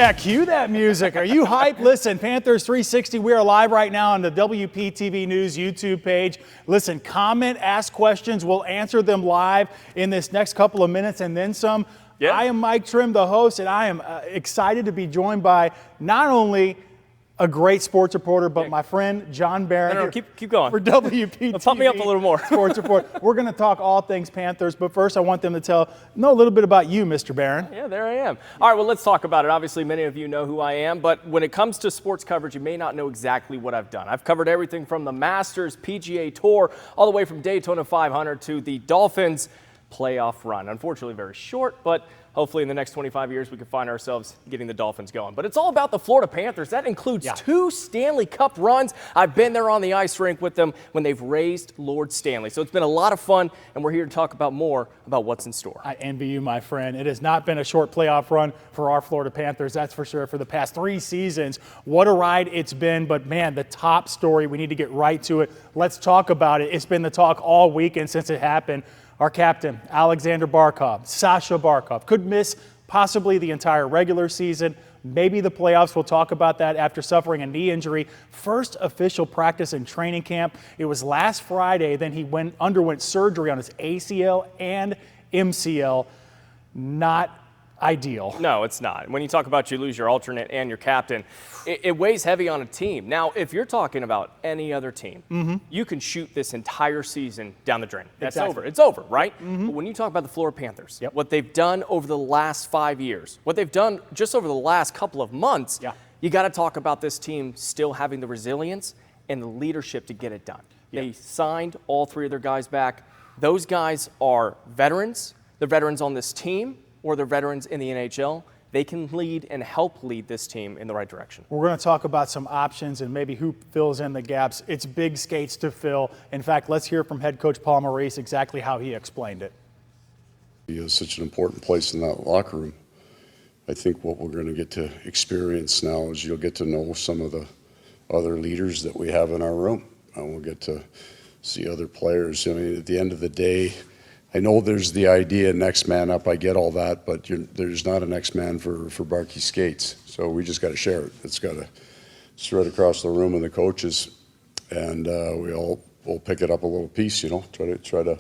Yeah, cue that music. Are you hyped? Listen, Panthers 360, we are live right now on the WPTV News YouTube page. Listen, comment, ask questions. We'll answer them live in this next couple of minutes and then some. Yeah. I am Mike Trim, the host, and I am excited to be joined by not only a great sports reporter, but my friend John Barron. No, keep going. For WPTV. Pump me up a little more. Sports report. We're going to talk all things Panthers, but first I want them to know a little bit about you, Mr. Barron. Yeah, there I am. All right, well, let's talk about it. Obviously, many of you know who I am, but when it comes to sports coverage, you may not know exactly what I've done. I've covered everything from the Masters, PGA Tour, all the way from Daytona 500 to the Dolphins playoff run. Unfortunately, very short, but hopefully in the next 25 years we can find ourselves getting the Dolphins going. But it's all about the Florida Panthers. That includes 2 Stanley Cup runs. I've been there on the ice rink with them when they've raised Lord Stanley. So it's been a lot of fun, and we're here to talk about more about what's in store. I envy you, my friend. It has not been a short playoff run for our Florida Panthers, that's for sure, for the past 3 seasons. What a ride it's been, but man, the top story, we need to get right to it. Let's talk about it. It's been the talk all weekend since it happened. Our captain, Aleksander Barkov, Sasha Barkov, could miss possibly the entire regular season, maybe the playoffs. We'll talk about that after suffering a knee injury. First official practice in training camp. It was last Friday. Then he underwent surgery on his ACL and MCL. Not ideal. No, it's not. When you talk about you lose your alternate and your captain, it weighs heavy on a team. Now, if you're talking about any other team, you can shoot this entire season down the drain. That's over. It's over, right? But when you talk about the Florida Panthers, what they've done over the last 5 years, what they've done just over the last couple of months, you got to talk about this team still having the resilience and the leadership to get it done. They signed all 3 of their guys back. Those guys are veterans. They're veterans on this team, or they're veterans in the NHL. They can lead and help lead this team in the right direction. We're going to talk about some options and maybe who fills in the gaps. It's big skates to fill. In fact, let's hear from head coach Paul Maurice exactly how he explained it. He is such an important place in that locker room. I think what we're going to get to experience now is you'll get to know some of the other leaders that we have in our room. And we'll get to see other players. I mean, at the end of the day, I know there's the idea next man up. I get all that, but there's not a next man for Barky skates. So we just got to share it. It's got to spread across the room and the coaches, and we'll pick it up a little piece. You know, try to.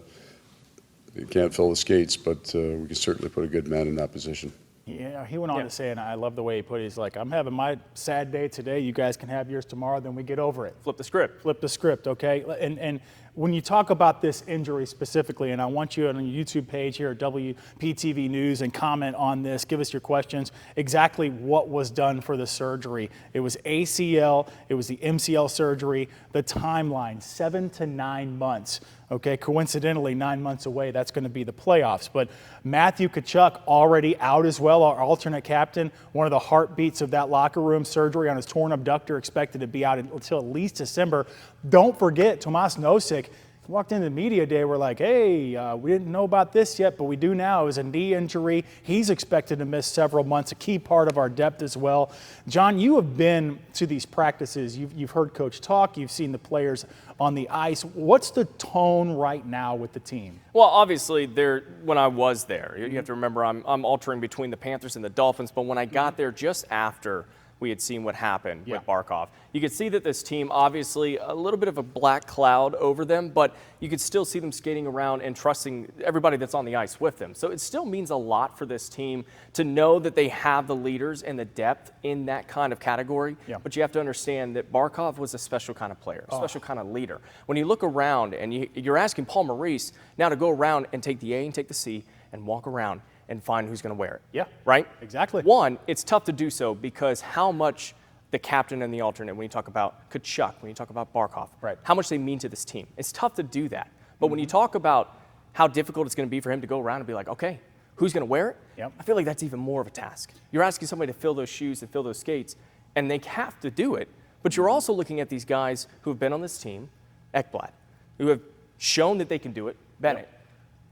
You can't fill the skates, but we can certainly put a good man in that position. Yeah, he went on to say, and I love the way he put it, he's like, I'm having my sad day today. You guys can have yours tomorrow, then we get over it. Flip the script. Flip the script, okay? And when you talk about this injury specifically, and I want you on the YouTube page here at WPTV News and comment on this, give us your questions, exactly what was done for the surgery. It was ACL, it was the MCL surgery, the timeline, 7 to 9 months. Okay, coincidentally, 9 months away, that's going to be the playoffs. But Matthew Tkachuk already out as well, our alternate captain, one of the heartbeats of that locker room. Surgery on his torn abductor, expected to be out until at least December. Don't forget, Tomas Nosek walked into the media day, we're like, hey, we didn't know about this yet, but we do now. It was a knee injury. He's expected to miss several months, a key part of our depth as well. John, you have been to these practices. You've heard Coach talk. You've seen the players on the ice. What's the tone right now with the team? Well, obviously, when I was there, you have to remember I'm altering between the Panthers and the Dolphins, but when I got there just after we had seen what happened with Barkov. You could see that this team, obviously, a little bit of a black cloud over them, but you could still see them skating around and trusting everybody that's on the ice with them. So it still means a lot for this team to know that they have the leaders and the depth in that kind of category. But you have to understand that Barkov was a special kind of player, a special kind of leader. When you look around and you're asking Paul Maurice now to go around and take the A and take the C and walk around and find who's going to wear it. Yeah. Right? Exactly. One, it's tough to do so because how much the captain and the alternate, when you talk about Tkachuk, when you talk about Barkov, how much they mean to this team. It's tough to do that. But when you talk about how difficult it's going to be for him to go around and be like, okay, who's going to wear it? I feel like that's even more of a task. You're asking somebody to fill those shoes and fill those skates, and they have to do it. But you're also looking at these guys who have been on this team, Ekblad, who have shown that they can do it, Bennett,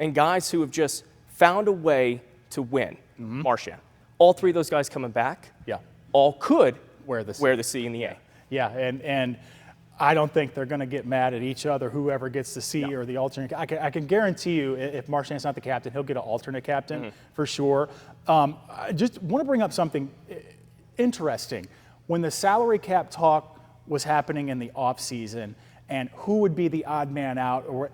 and guys who have just found a way to win, Marchand. All 3 of those guys coming back, all could wear the C and the A. Yeah, and I don't think they're going to get mad at each other, whoever gets the C or the alternate. I can guarantee you, if Marchand's not the captain, he'll get an alternate captain for sure. I just want to bring up something. interesting. When the salary cap talk was happening in the offseason and who would be the odd man out, or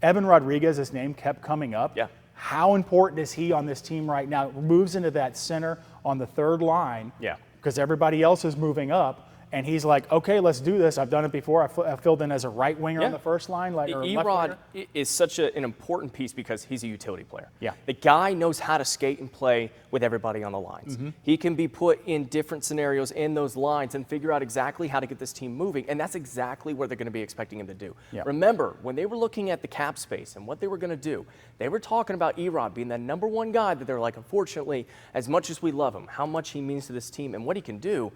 Evan Rodriguez, his name kept coming up. Yeah. How important is he on this team right now? Moves into that center on the third line. Yeah. Because everybody else is moving up. And he's like, okay, let's do this. I've done it before. I filled in as a right winger on the first line. Erod is such an important piece because he's a utility player. Yeah. The guy knows how to skate and play with everybody on the lines. He can be put in different scenarios in those lines and figure out exactly how to get this team moving, and that's exactly what they're going to be expecting him to do. Yeah. Remember, when they were looking at the cap space and what they were going to do, they were talking about Erod being that number one guy that they're like, unfortunately, as much as we love him, how much he means to this team and what he can do,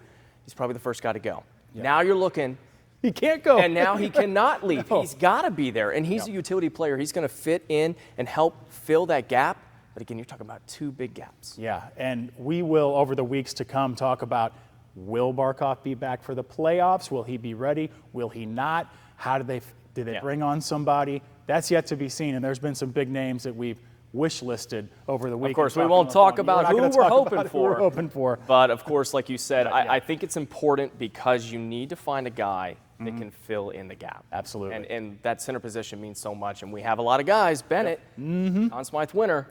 he's probably the first guy to go. Yeah. Now you're looking. He can't go. And now he cannot leave. No. He's got to be there. And he's a utility player. He's going to fit in and help fill that gap. But again, you're talking about two big gaps. Yeah, and we will, over the weeks to come, talk about, will Barkov be back for the playoffs? Will he be ready? Will he not? How do they bring on somebody? That's yet to be seen. And there's been some big names that we've wish listed over the week. Of course, we won't talk about who we're hoping for. But of course, like you said, I think it's important because you need to find a guy that can fill in the gap. Absolutely. And that center position means so much. And we have a lot of guys. Bennett, Conn Smythe winner,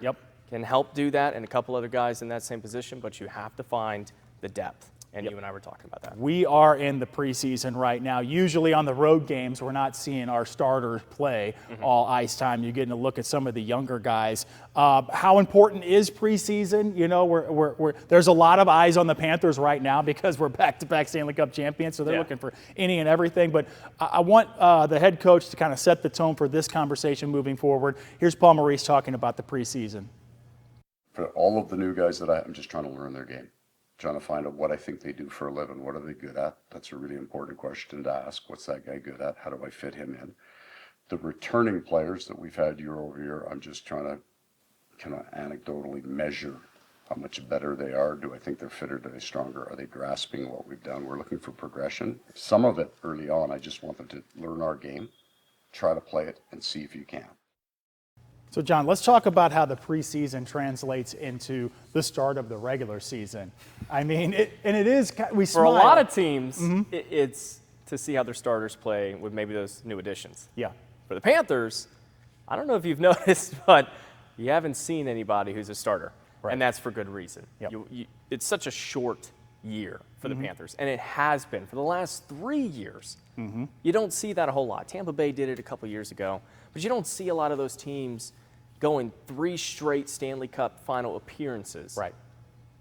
can help do that, and a couple other guys in that same position. But you have to find the depth. And you and I were talking about that. We are in the preseason right now. Usually on the road games, we're not seeing our starters play all ice time. You're getting a look at some of the younger guys. How important is preseason? You know, there's a lot of eyes on the Panthers right now because we're back-to-back Stanley Cup champions, so they're looking for any and everything. But I want the head coach to kind of set the tone for this conversation moving forward. Here's Paul Maurice talking about the preseason. For all of the new guys I'm just trying to learn their game. Trying to find out what I think they do for a living. What are they good at? That's a really important question to ask. What's that guy good at? How do I fit him in? The returning players that we've had year over year, I'm just trying to kind of anecdotally measure how much better they are. Do I think they're fitter? Are they stronger? Are they grasping what we've done? We're looking for progression. Some of it early on, I just want them to learn our game, try to play it, and see if you can. So, John, let's talk about how the preseason translates into the start of the regular season. I mean, we smile. For a lot of teams, it's to see how their starters play with maybe those new additions. Yeah. For the Panthers, I don't know if you've noticed, but you haven't seen anybody who's a starter. Right. And that's for good reason. Yep. It's such a short year for the Panthers, and it has been for the last 3 years. You don't see that a whole lot. Tampa Bay did it a couple years ago, but you don't see a lot of those teams going 3 straight Stanley Cup final appearances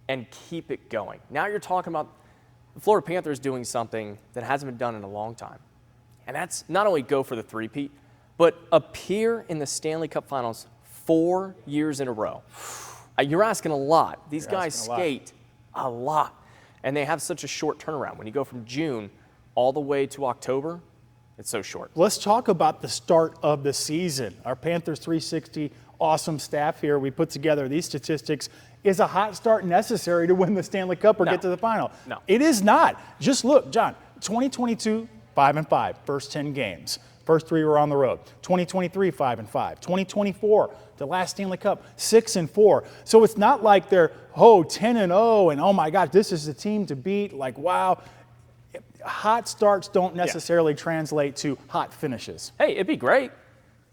and keep it going. Now you're talking about the Florida Panthers doing something that hasn't been done in a long time. And that's not only go for the three-peat, but appear in the Stanley Cup finals 4 years in a row. You're asking a lot. These guys skate a lot. And they have such a short turnaround. When you go from June all the way to October, it's so short. Let's talk about the start of the season. Our Panthers 360 awesome staff here. We put together these statistics. Is a hot start necessary to win the Stanley Cup or get to the final? No. It is not. Just look, John, 2022, 5-5, first 10 games. First 3 were on the road. 2023, 5-5. 2024, the last Stanley Cup, 6-4. So it's not like they're, 10-0, and oh my God, this is the team to beat. Like, wow. Hot starts don't necessarily translate to hot finishes. Hey, it'd be great.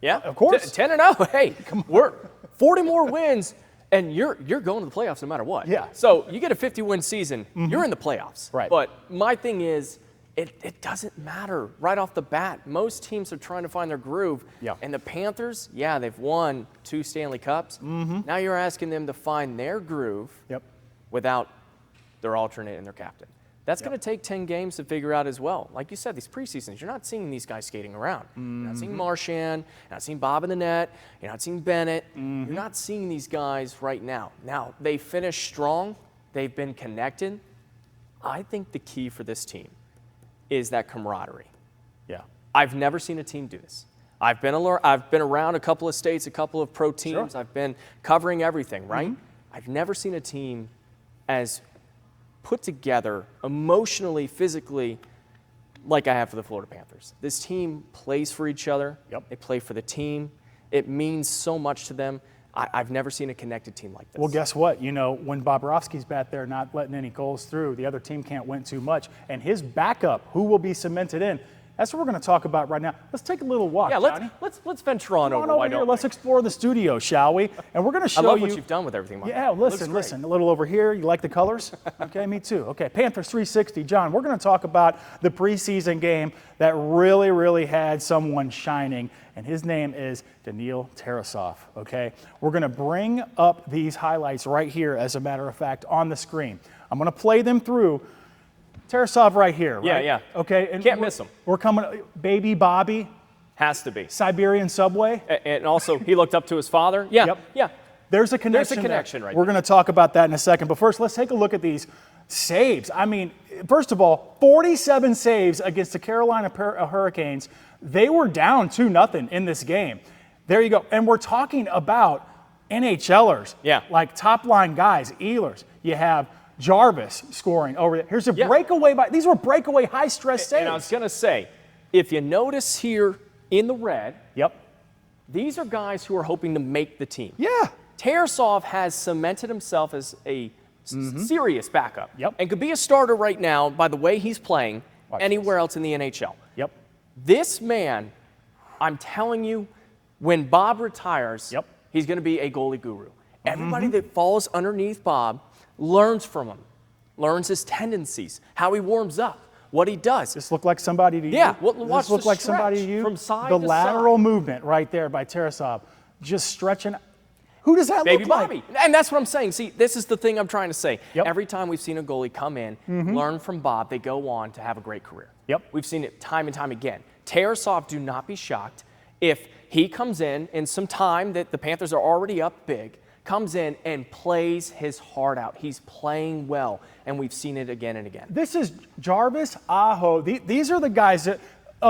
Yeah, of course. 10-0. Hey, we're 40 more wins, and you're going to the playoffs no matter what. Yeah. So you get a 50-win season, you're in the playoffs. Right. But my thing is, it doesn't matter right off the bat. Most teams are trying to find their groove. Yeah. And the Panthers, they've won 2 Stanley Cups. Now you're asking them to find their groove without their alternate and their captain. That's going to take 10 games to figure out as well. Like you said, these preseasons, you're not seeing these guys skating around. You're not seeing Marchand, you're not seeing Bob in the net, you're not seeing Bennett. You're not seeing these guys right now. Now, they finished strong. They've been connected. I think the key for this team is that camaraderie. Yeah. I've never seen a team do this. I've been around a couple of states, a couple of pro teams. Sure. I've been covering everything, right? I've never seen a team as put together emotionally, physically, like I have for the Florida Panthers. This team plays for each other. Yep. They play for the team. It means so much to them. I've never seen a connected team like this. Well, guess what? You know, when Bobrovsky's back there not letting any goals through, the other team can't win too much. And his backup, who will be cemented in, that's what we're going to talk about right now. Let's take a little walk, yeah, Johnny. let's venture on over. Why don't we? Let's explore the studio, shall we? And we're going to show you. I love what you've done with everything, Mike. Yeah, listen. A little over here. You like the colors? Okay, me too. Okay, Panthers 360. John, we're going to talk about the preseason game that really, really had someone shining, and his name is Daniil Tarasov, okay? We're going to bring up these highlights right here, as a matter of fact, on the screen. I'm going to play them through. Tarasov right here, right? Yeah. Okay. And can't miss him. We're coming, Baby Bobby. Has to be. Siberian Subway. And also, he looked up to his father. Yeah, Yep. yeah. There's a connection. Right We're going to talk about that in a second. But first, let's take a look at these saves. I mean, first of all, 47 saves against the Carolina Hurricanes. They were down 2-0 in this game. There you go. And we're talking about NHLers. Yeah. Like top-line guys, Ehlers. You have Jarvis scoring over there. Here's a breakaway. These were breakaway high-stress saves. And I was going to say, if you notice here in the red, these are guys who are hoping to make the team. Yeah. Tarasov has cemented himself as a serious backup. Yep. And could be a starter right now by the way he's playing anywhere else in the NHL. Yep. This man, I'm telling you, when Bob retires, he's going to be a goalie guru. Everybody that falls underneath Bob learns from him, learns his tendencies, how he warms up, what he does. This look like somebody to you? Yeah, watch this look like somebody to you? From side the to lateral side. movement right there by Tarasov, just stretching. Who does that Baby look like? Bobby. And that's what I'm saying. See, this is the thing I'm trying to say. Yep. Every time we've seen a goalie come in, learn from Bob, they go on to have a great career. Yep. We've seen it time and time again. Tarasov, do not be shocked if he comes in some time that the Panthers are already up big, comes in and plays his heart out. He's playing well, and we've seen it again and again. This is Jarvis, Aho. These are the guys that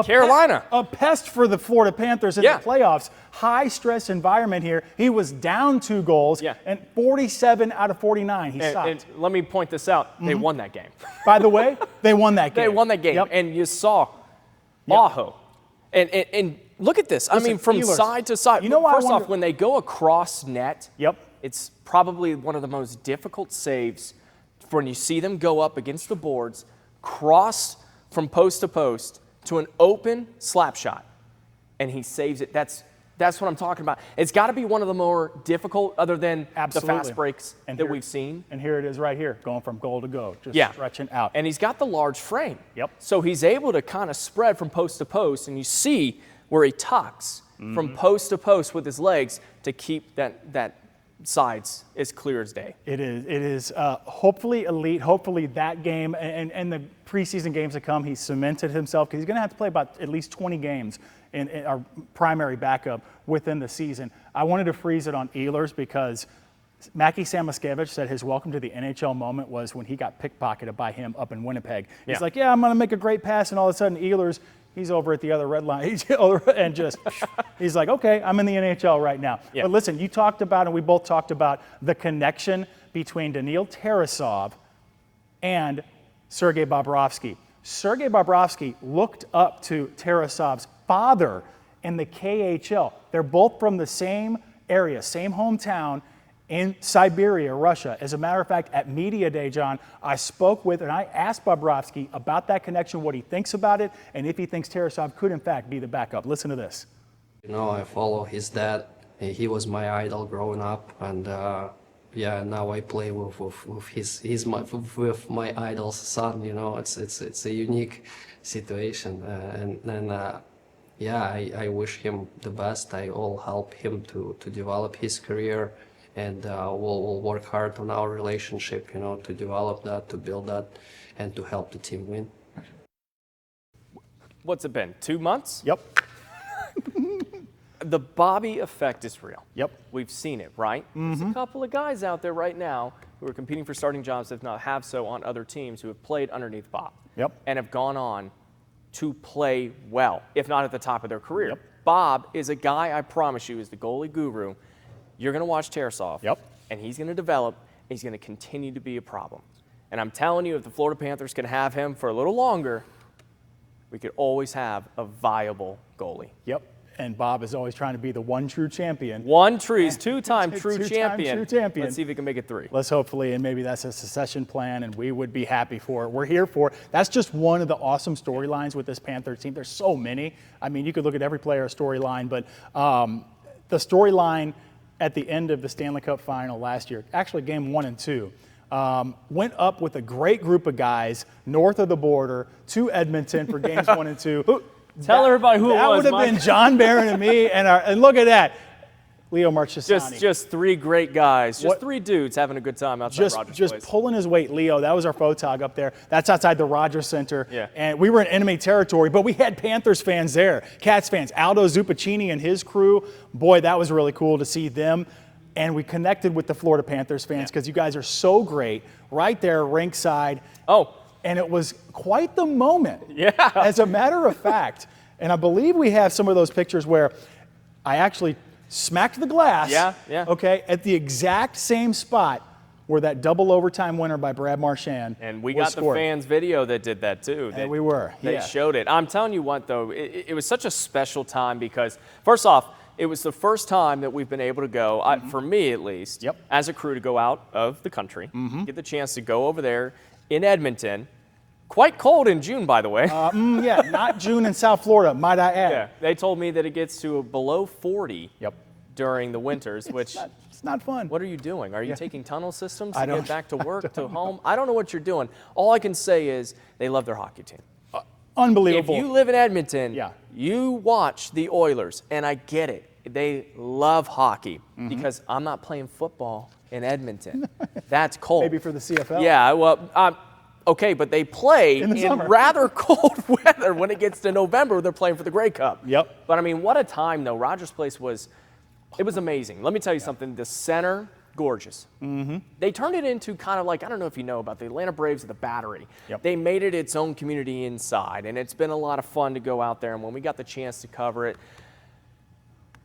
Carolina. A pest for the Florida Panthers in the playoffs. High-stress environment here. He was down 2 goals, and 47 out of 49 he stopped. And let me point this out. They won that game. By the way, they won that game. They won that game, and you saw Aho. And look at this. Listen, I mean, from Ehlers. side to side. You know what? First off, when they go across net, Yep. it's probably one of the most difficult saves for when you see them go up against the boards, cross from post to post to an open slap shot, and he saves it. That's what I'm talking about. It's got to be one of the more difficult, other than the fast breaks that we've seen. And here it is right here, going from goal to goal, just stretching out. And he's got the large frame. Yep. So he's able to kind of spread from post to post, and you see where he tucks from post to post with his legs to keep that sides as clear as day. It is hopefully elite. Hopefully that game and the preseason games to come, he's cemented himself, because he's going to have to play about at least 20 games in our primary backup within the season. I wanted to freeze it on Ehlers because Mackie Samoskevich said his welcome to the NHL moment was when he got pickpocketed by him up in Winnipeg. He's like, I'm going to make a great pass, and all of a sudden Ehlers, he's over at the other red line, and just, he's like, okay, I'm in the NHL right now. But listen, you talked about, and we both talked about, the connection between Daniil Tarasov and Sergei Bobrovsky. Sergei Bobrovsky looked up to Tarasov's father in the KHL. They're both from the same area, same hometown in Siberia, Russia. As a matter of fact, at Media Day, John, I spoke with and I asked Bobrovsky about that connection, what he thinks about it, and if he thinks Tarasov could, in fact, be the backup. Listen to this. You know, I follow his dad. He was my idol growing up, and now I play with my idol's son. You know, it's a unique situation, I wish him the best. I will help him to develop his career, and we'll work hard on our relationship, to develop that, to build that, and to help the team win. What's it been, 2 months? Yep. The Bobby effect is real. Yep. We've seen it, right? There's a couple of guys out there right now who are competing for starting jobs, if not have so, on other teams who have played underneath Bob. Yep. And have gone on to play well, if not at the top of their career. Yep. Bob is a guy, I promise you, is the goalie guru. You're going to watch Tarasov, and he's going to develop, and he's going to continue to be a problem. And I'm telling you, if the Florida Panthers can have him for a little longer, we could always have a viable goalie. Yep. And Bob is always trying to be the one true champion. One true, he's two-time true Two-time champion. true champion. Let's see if he can make it 3. Let's hopefully, and maybe that's a succession plan, and we would be happy for it. We're here for it. That's just one of the awesome storylines with this Panther team. There's so many. I mean, you could look at every player's storyline, but the storyline at the end of the Stanley Cup final last year, actually game 1 and 2, went up with a great group of guys north of the border to Edmonton for games 1 and 2. Tell everybody who it was, That would have Mike. been John Barron and me, and look at that, Leo Marchesani. Just 3 great guys, just 3 dudes having a good time outside Rogers just Place. pulling his weight. Leo, that was our photog up there. That's outside the Rogers Center. Yeah. And we were in enemy territory, but we had Panthers fans there, Cats fans, Aldo Zupaccini and his crew. Boy, that was really cool to see them. And we connected with the Florida Panthers fans because you guys are so great right there rinkside. Oh. And it was quite the moment. Yeah. As a matter of fact, and I believe we have some of those pictures where I actually smacked the glass. Yeah. Okay, at the exact same spot where that double overtime winner by Brad Marchand And we was got scored. the fans video that did that too. And we were. They yeah. showed it. I'm telling you what, though, it was such a special time because, first off, it was the first time that we've been able to go, for me at least, Yep. as a crew to go out of the country, get the chance to go over there in Edmonton. Quite cold in June, by the way. Yeah, not June in South Florida, might I add. Yeah, they told me that it gets to below 40 Yep. during the winters, which, It's not fun. what are you doing? Are you taking tunnel systems to I don't- get back to work, to home? I don't know what you're doing. All I can say is they love their hockey team. If Unbelievable. you live in Edmonton, Yeah. you watch the Oilers, and I get it. They love hockey because I'm not playing football in Edmonton. That's cold. Maybe for the CFL. Yeah, well, okay, but they play In the summer. rather cold weather when it gets to November. They're playing for the Grey Cup. Yep. But I mean, what a time though. Rogers Place was amazing. Let me tell you something. The center, gorgeous. They turned it into kind of like, I don't know if you know about the Atlanta Braves of the Battery. Yep. They made it its own community inside, and it's been a lot of fun to go out there. And when we got the chance to cover it,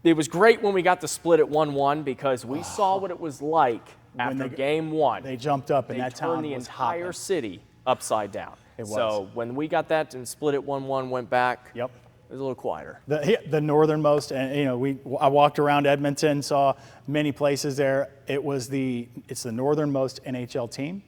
it was great when we got to split it 1-1 because we saw what it was like after game 1. They jumped up, and They that town turned the was entire hopping. city upside down. It was. So when we got that and split it 1-1, went back, Yep. it was a little quieter. The northernmost, and I walked around Edmonton, saw many places there. It's the northernmost NHL team,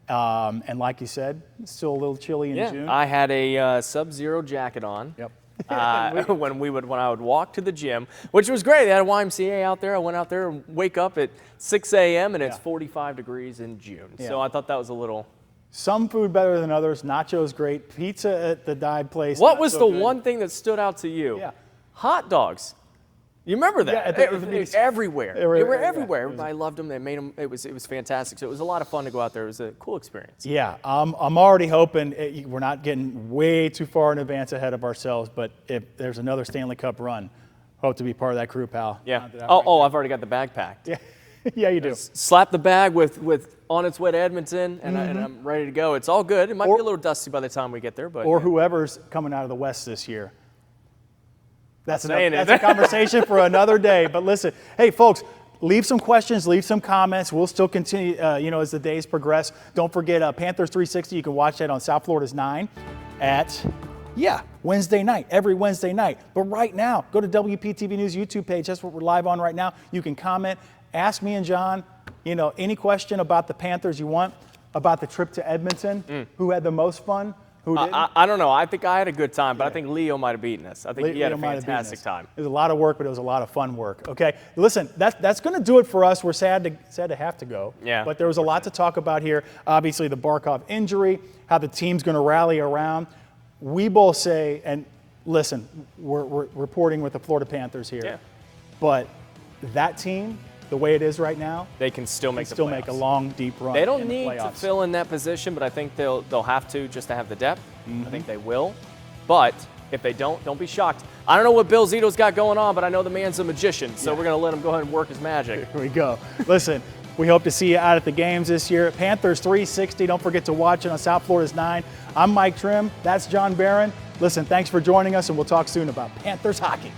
and like you said, it's still a little chilly in June. I had a Sub-Zero jacket on. Yep. when I would walk to the gym, which was great. They had a YMCA out there. I went out there and wake up at 6 a.m. and it's 45 degrees in June. Yeah. So I thought that was a little. Some food better than others. Nachos great. Pizza at the dive place. What not was so the good. one thing that stood out to you? Yeah. Hot dogs. You remember that? Yeah, at the They were everywhere. They were They were everywhere. everywhere. Everybody loved them. They made them. It was fantastic. So it was a lot of fun to go out there. It was a cool experience. Yeah, I'm already hoping we're not getting way too far in advance ahead of ourselves, but if there's another Stanley Cup run, hope to be part of that crew, pal. Yeah. I've already got the bag packed. Yeah, yeah, you do. Slap the bag with on its way to Edmonton, and I'm ready to go. It's all good. It might be a little dusty by the time we get there, but Or whoever's coming out of the West this year. That's saying that's it. a conversation for another day. But listen, hey, folks, leave some questions, leave some comments. We'll still continue, as the days progress. Don't forget Panthers 360. You can watch that on South Florida's 9 at, Wednesday night, every Wednesday night. But right now, go to WPTV News YouTube page. That's what we're live on right now. You can comment, ask me and John, any question about the Panthers you want, about the trip to Edmonton, who had the most fun, who didn't. I don't know. I think I had a good time, but I think Leo might have beaten us. I think he had a Leo might have beaten fantastic us. time. It was a lot of work, but it was a lot of fun work. Okay, listen, that's going to do it for us. We're sad to have to go. Yeah, But there was a lot to talk about here. Obviously, the Barkov injury, how the team's going to rally around. We both say, and listen, we're reporting with the Florida Panthers here. Yeah. But that team, the way it is right now, They can still make the still playoffs. make a long, deep run. They don't in the need to playoffs. fill in that position, but I think they'll have to just to have the depth. I think they will. But if they don't be shocked. I don't know what Bill Zito's got going on, but I know the man's a magician, so we're going to let him go ahead and work his magic. Here we go. Listen, we hope to see you out at the games this year. Panthers 360. Don't forget to watch it on South Florida's 9. I'm Mike Trim. That's John Barron. Listen, thanks for joining us, and we'll talk soon about Panthers hockey.